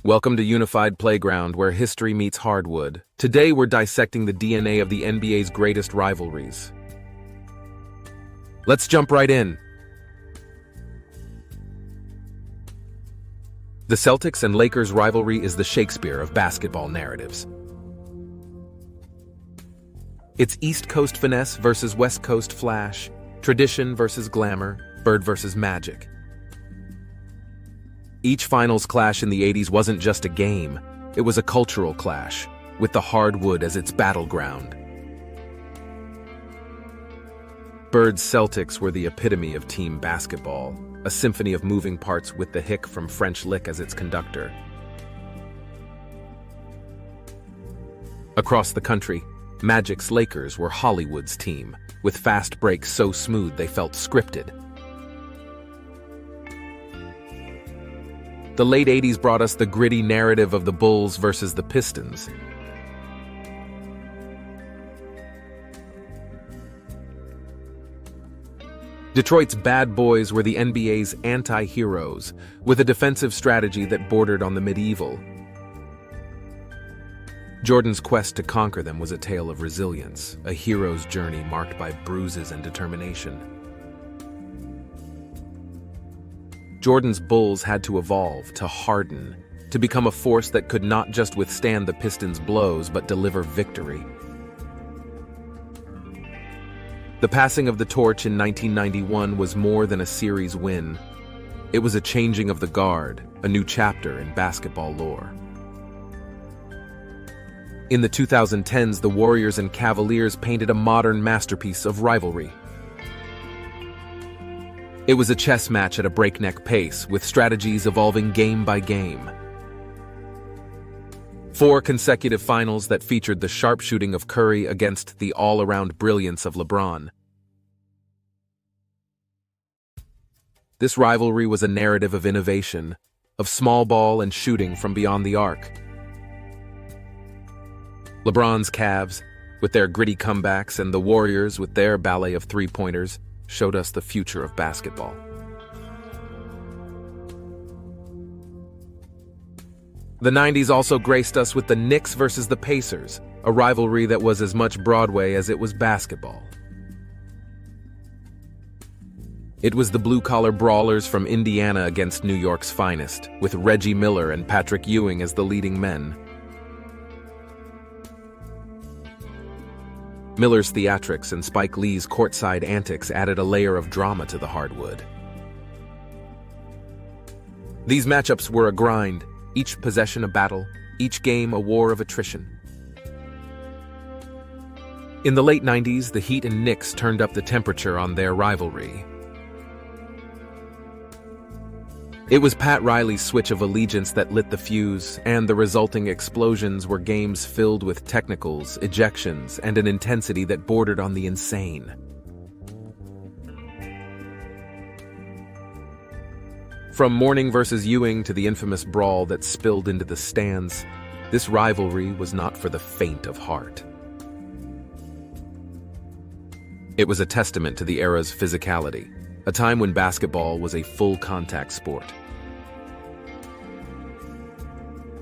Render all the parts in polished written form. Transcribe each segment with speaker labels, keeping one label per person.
Speaker 1: Welcome to Unified Playground, where history meets hardwood. Today we're dissecting the DNA of the NBA's greatest rivalries. Let's jump right in. The Celtics and Lakers rivalry is the Shakespeare of basketball narratives. It's East Coast finesse versus West Coast flash, tradition versus glamour, bird versus magic. Each finals clash in the 80s wasn't just a game, it was a cultural clash, with the hardwood as its battleground. Bird's Celtics were the epitome of team basketball, a symphony of moving parts with the hick from French Lick as its conductor. Across the country, Magic's Lakers were Hollywood's team, with fast breaks so smooth they felt scripted. The late 80s brought us the gritty narrative of the Bulls versus the Pistons. Detroit's bad boys were the NBA's anti-heroes, with a defensive strategy that bordered on the medieval. Jordan's quest to conquer them was a tale of resilience, a hero's journey marked by bruises and determination. Jordan's Bulls had to evolve, to harden, to become a force that could not just withstand the Pistons' blows but deliver victory. The passing of the torch in 1991 was more than a series win. It was a changing of the guard, a new chapter in basketball lore. In the 2010s, the Warriors and Cavaliers painted a modern masterpiece of rivalry. It was a chess match at a breakneck pace, with strategies evolving game by game. 4 consecutive finals that featured the sharpshooting of Curry against the all-around brilliance of LeBron. This rivalry was a narrative of innovation, of small ball and shooting from beyond the arc. LeBron's Cavs, with their gritty comebacks, and the Warriors, with their ballet of three-pointers, showed us the future of basketball. The 90s also graced us with the Knicks versus the Pacers, a rivalry that was as much Broadway as it was basketball. It was the blue-collar brawlers from Indiana against New York's finest, with Reggie Miller and Patrick Ewing as the leading men. Miller's theatrics and Spike Lee's courtside antics added a layer of drama to the hardwood. These matchups were a grind, each possession a battle, each game a war of attrition. In the late 90s, the Heat and Knicks turned up the temperature on their rivalry. It was Pat Riley's switch of allegiance that lit the fuse, and the resulting explosions were games filled with technicals, ejections, and an intensity that bordered on the insane. From Mourning versus Ewing to the infamous brawl that spilled into the stands, this rivalry was not for the faint of heart. It was a testament to the era's physicality, a time when basketball was a full-contact sport.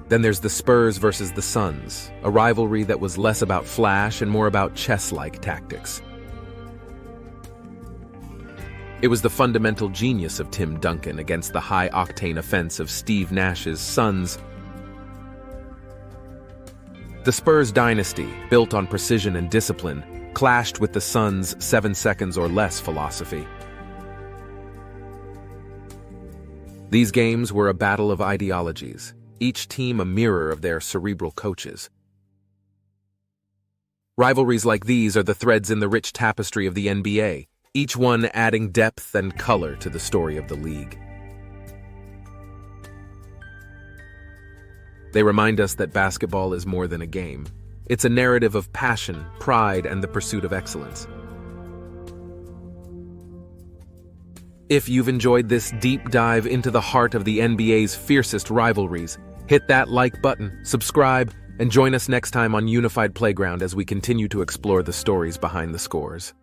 Speaker 1: Then there's the Spurs versus the Suns, a rivalry that was less about flash and more about chess-like tactics. It was the fundamental genius of Tim Duncan against the high-octane offense of Steve Nash's Suns. The Spurs dynasty, built on precision and discipline, clashed with the Suns' 7 seconds or less philosophy. These games were a battle of ideologies, each team a mirror of their cerebral coaches. Rivalries like these are the threads in the rich tapestry of the NBA, each one adding depth and color to the story of the league. They remind us that basketball is more than a game. It's a narrative of passion, pride, and the pursuit of excellence. If you've enjoyed this deep dive into the heart of the NBA's fiercest rivalries, hit that like button, subscribe, and join us next time on Unified Playground as we continue to explore the stories behind the scores.